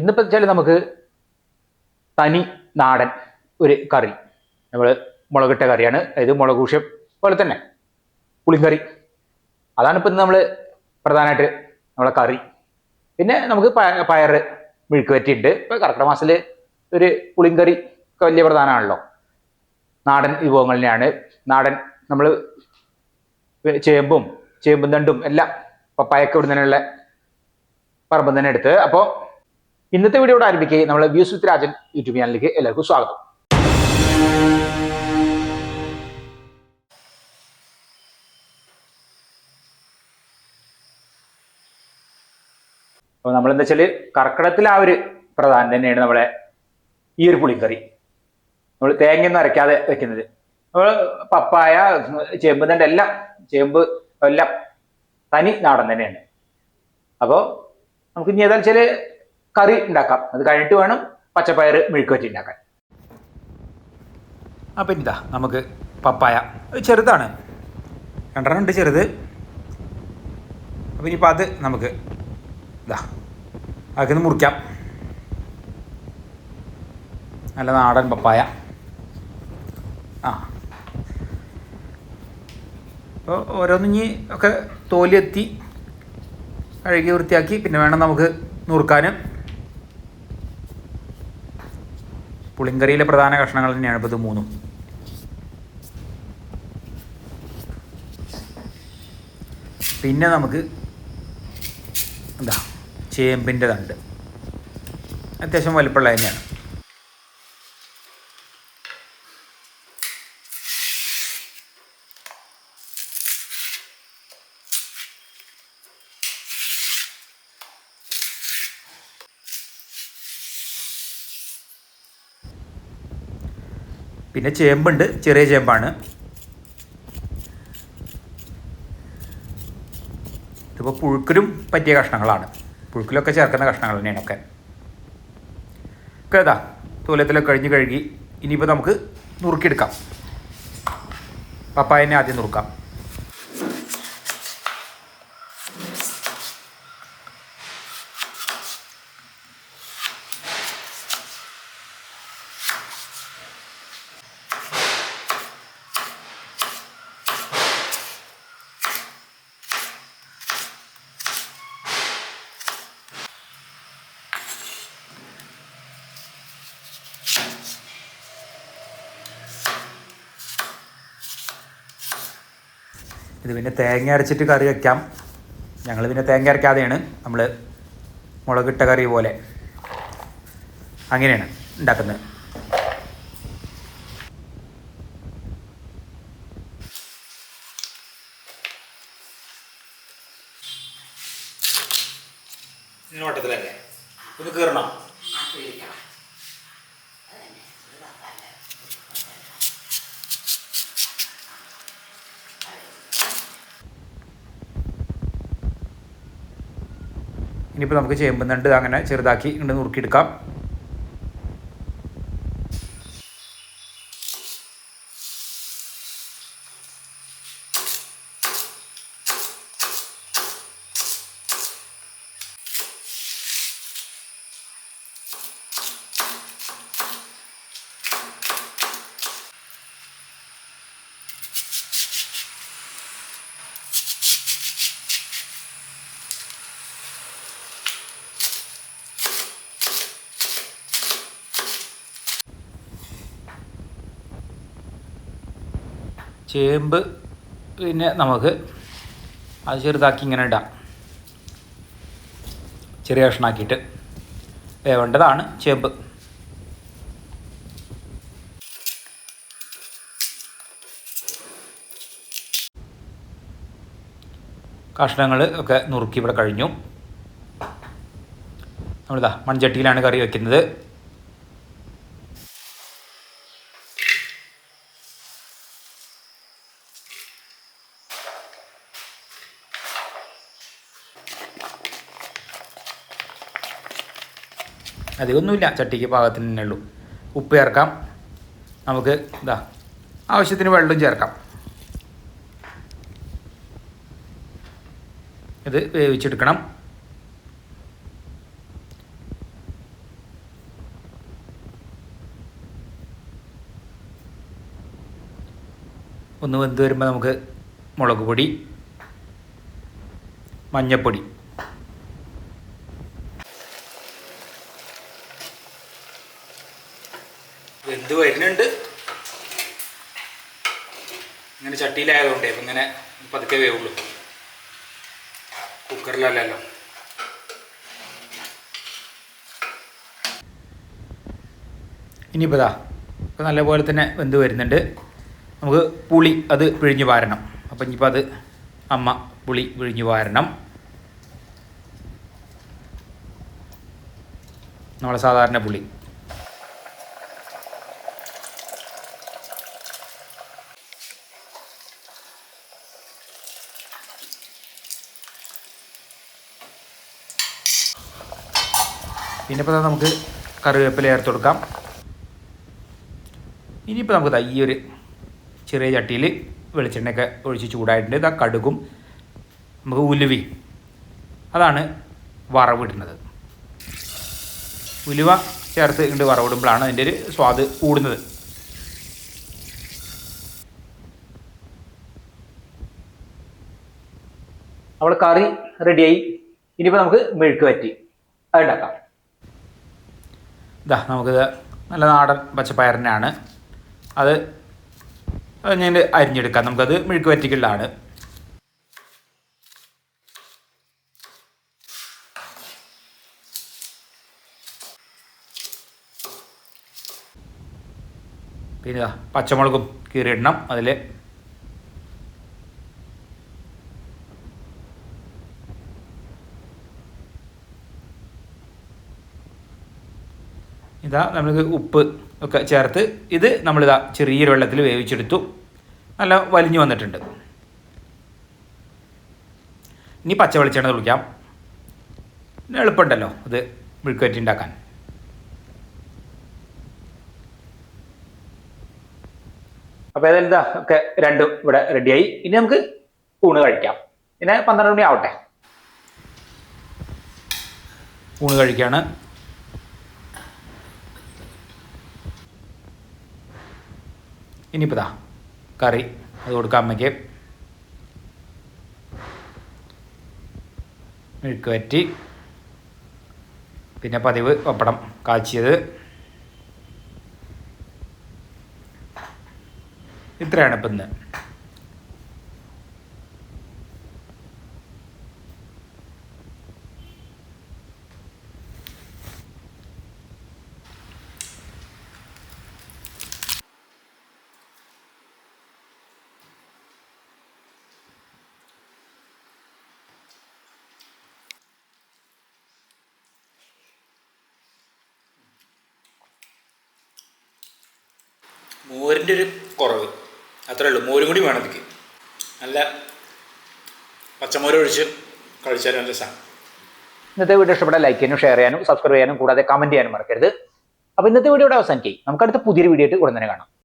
ഇന്നിപ്പോൾ വെച്ചാൽ നമുക്ക് തനി നാടൻ ഒരു കറി, നമ്മൾ മുളകിട്ട കറിയാണ്. അതായത് മുളക് കൂഷ്യം പോലെ തന്നെ പുളിങ്കറി. അതാണ് ഇപ്പം നമ്മൾ പ്രധാനമായിട്ട് നമ്മളെ കറി. പിന്നെ നമുക്ക് പയറ് മെഴുക്ക് വരട്ടിയുണ്ട്. ഇപ്പം കർക്കിടക മാസത്തിൽ ഒരു പുളിങ്കറി ഒക്കെ വലിയ പ്രധാനമാണല്ലോ. നാടൻ വിഭവങ്ങൾ തന്നെയാണ്. നാടൻ നമ്മൾ ചേമ്പും തണ്ടും എല്ലാം പപ്പായൊക്കെ ഇവിടെ തന്നെയുള്ള പറമ്പ് തന്നെ എടുത്ത്. അപ്പോൾ ഇന്നത്തെ വീഡിയോ ഇവിടെ ആരംഭിക്കുകയും നമ്മളെ വ്യൂസ് വിത്ത് രാജൻ യൂട്യൂബ് ചാനലിലേക്ക് എല്ലാവർക്കും സ്വാഗതം. അപ്പോൾ നമ്മളെന്താ വെച്ചാൽ കർക്കിടകത്തിൽ ആ ഒരു പ്രധാനം തന്നെയാണ് നമ്മളെ ഈ ഒരു പുളിക്കറി. നമ്മൾ തേങ്ങയൊന്നും അരയ്ക്കാതെ വെക്കുന്നത്. നമ്മൾ പപ്പായ, ചേമ്പ് തണ്ട് എല്ലാം തനി നാടൻ തന്നെയാണ്. അപ്പോൾ നമുക്ക് ഇനി ഏതാ വെച്ചാൽ കറി ഉണ്ടാക്കാം. അത് കഴിഞ്ഞിട്ട് വേണം പച്ചപ്പയർ മെഴുക്ക് വരട്ടി ഉണ്ടാക്കാൻ. അപ്പം ഇതാ നമുക്ക് പപ്പായ ചെറുതാണ്, 2 ഉണ്ട് ചെറുത്. അപ്പം ഇനിയിപ്പോൾ അത് നമുക്ക് അതൊക്കെ മുറിക്കാം. നല്ല നാടൻ പപ്പായ. അപ്പോൾ ഓരോന്നിഞ്ഞ് ഒക്കെ തോലെത്തി കഴുകി വൃത്തിയാക്കി പിന്നെ വേണം നമുക്ക് നുറുക്കാനും. പുളിങ്കറിയിലെ പ്രധാന കഷ്ണങ്ങൾ തന്നെയാണ് ഇപ്പോൾ ഇത് മൂന്നും. പിന്നെ നമുക്ക് ചേമ്പിൻ്റെ തണ്ട് അത്യാവശ്യം വലിപ്പമുള്ള തന്നെയാണ്. പിന്നെ ചേമ്പുണ്ട്, ചെറിയ ചേമ്പാണ്. ഇതിപ്പോൾ പുഴുക്കിലും പറ്റിയ കഷ്ണങ്ങളാണ്. പുഴുക്കിലൊക്കെ ചേർക്കുന്ന കഷ്ണങ്ങൾ തന്നെയാണ് ഒക്കെ. തോലത്തിലൊക്കെ കഴുകി ഇനിയിപ്പോൾ നമുക്ക് നുറുക്കിയെടുക്കാം. പപ്പായനെ ആദ്യം നുറുക്കാം. ഇത് പിന്നെ തേങ്ങ അരച്ചിട്ട് കറി വയ്ക്കാം. ഞങ്ങൾ പിന്നെ തേങ്ങ അരയ്ക്കാതെയാണ് നമ്മൾ മുളകിട്ട കറി പോലെ അങ്ങനെയാണ് ഉണ്ടാക്കുന്നത്. വട്ടത്തിലല്ലേ ഒന്ന് കീറണം. ഇനിയിപ്പോൾ നമുക്ക് ചേമ്പും തണ്ട് അങ്ങനെ ചെറുതാക്കി ഇങ്ങോട്ട് നുറുക്കിയെടുക്കാം. ചേമ്പ് പിന്നെ നമുക്ക് അത് ചെറുതാക്കി ഇങ്ങനെ ഇടാം. ചെറിയ കഷ്ണാക്കിയിട്ട് വേവേണ്ടതാണ് ചേമ്പ്. കഷ്ണങ്ങൾ ഒക്കെ നുറുക്കി ഇവിടെ കഴിഞ്ഞു. നമ്മളിതാ മൺചട്ടിയിലാണ് കറി വയ്ക്കുന്നത്. അധികമൊന്നുമില്ല, ചട്ടിക്ക് പാകത്തിന് തന്നെ ഉള്ളൂ. ഉപ്പ് ചേർക്കാം. നമുക്ക് ആവശ്യത്തിന് വെള്ളം ചേർക്കാം. ഇത് വേവിച്ചെടുക്കണം. ഒന്ന് വെന്ത് വരുമ്പോൾ നമുക്ക് മുളക് പൊടി, മഞ്ഞൾപ്പൊടി, വെന്ത് വരുന്നുണ്ട്. ഇങ്ങനെ ചട്ടിയിലായതുകൊണ്ടേ അപ്പം ഇങ്ങനെ പതുക്കെ വേവുള്ളൂ, കുക്കറിലല്ലല്ലോ. ഇനിയിപ്പോൾ ഇപ്പോൾ നല്ലപോലെ തന്നെ വെന്ത് വരുന്നുണ്ട്. നമുക്ക് പുളി അത് പിഴിഞ്ഞ് പാരണം. അപ്പം ഇനിയിപ്പോൾ അത് അമ്മ പുളി പിഴിഞ്ഞ് പാരണം. നമ്മളെ സാധാരണ പുളി. പിന്നെ ഇപ്പോൾ നമുക്ക് കറിവേപ്പില ചേർത്ത് കൊടുക്കാം. ഇനിയിപ്പോൾ നമുക്ക് ഈ ഒരു ചെറിയ ചട്ടിയിൽ വെളിച്ചെണ്ണയൊക്കെ ഒഴിച്ച് ചൂടായിട്ടുണ്ട്. ഇതാ കടുകും നമുക്ക് ഉലുവി, അതാണ് വറവിടുന്നത്. ഉലുവ ചേർത്ത് ഇണ്ട് വറവിടുമ്പോഴാണ് അതിൻ്റെ ഒരു സ്വാദ് കൂടുന്നത്. അവിടെ കറി റെഡിയായി. ഇനിയിപ്പോൾ നമുക്ക് മെഴുക്ക് വരട്ടി അതുണ്ടാക്കാം. നമുക്കിത് നല്ല നാടൻ പച്ചപ്പയറിനാണ്. അത് ഞാൻ അരിഞ്ഞെടുക്കാം. നമുക്കത് മെഴുക്ക് വരട്ടിക്കുള്ളതാണ്. പിന്നെ പച്ചമുളകും കീറിയിടണം. അതിൽ നമ്മൾക്ക് ഉപ്പ് ഒക്കെ ചേർത്ത് ഇത് ചെറിയൊരു വെള്ളത്തിൽ വേവിച്ചെടുത്തു. നല്ല വലിഞ്ഞു വന്നിട്ടുണ്ട്. ഇനി പച്ച വെളിച്ചെണ്ണ തുളിക്കാം. എളുപ്പമുണ്ടല്ലോ ഇത് മെഴുക്ക് വരട്ടി ഉണ്ടാക്കാൻ. അപ്പോൾ ഏതായാലും ഒക്കെ രണ്ടും ഇവിടെ റെഡിയായി. ഇനി നമുക്ക് ഊണ് കഴിക്കാം. പിന്നെ 12 മണി ആവട്ടെ. ഊണ് കഴിക്കുകയാണ്. ഇനിയിപ്പോൾ കറി അത് കൊടുക്കാം അമ്മയ്ക്ക്. മെഴുക്ക് വരട്ടി, പിന്നെ പതിവ് പപ്പടം കാച്ചിയത്. ഇത്രയാണ് ഇപ്പം ഇന്ന്. മോരിൻ്റെ ഒരു കുറവ് അത്രേ ഉള്ളൂ. മോരും കൂടി വേണം എനിക്ക്. നല്ല പച്ചമോരൊഴിച്ച് കഴിച്ചാൽ നല്ല രസമാണ്. ഇന്നത്തെ വീഡിയോ ഇഷ്ടപ്പെട്ടാൽ ലൈക്ക് ചെയ്യാനും ഷെയർ ചെയ്യാനും സബ്സ്ക്രൈബ് ചെയ്യാനും കൂടാതെ കമൻറ്റ് ചെയ്യാനും മറക്കരുത്. അപ്പോൾ ഇന്നത്തെ വീഡിയോ ഇവിടെ അവസാനിക്കും. നമുക്ക് അടുത്ത പുതിയൊരു വീഡിയോ ആയിട്ട് ഉടൻ തന്നെ കാണാം.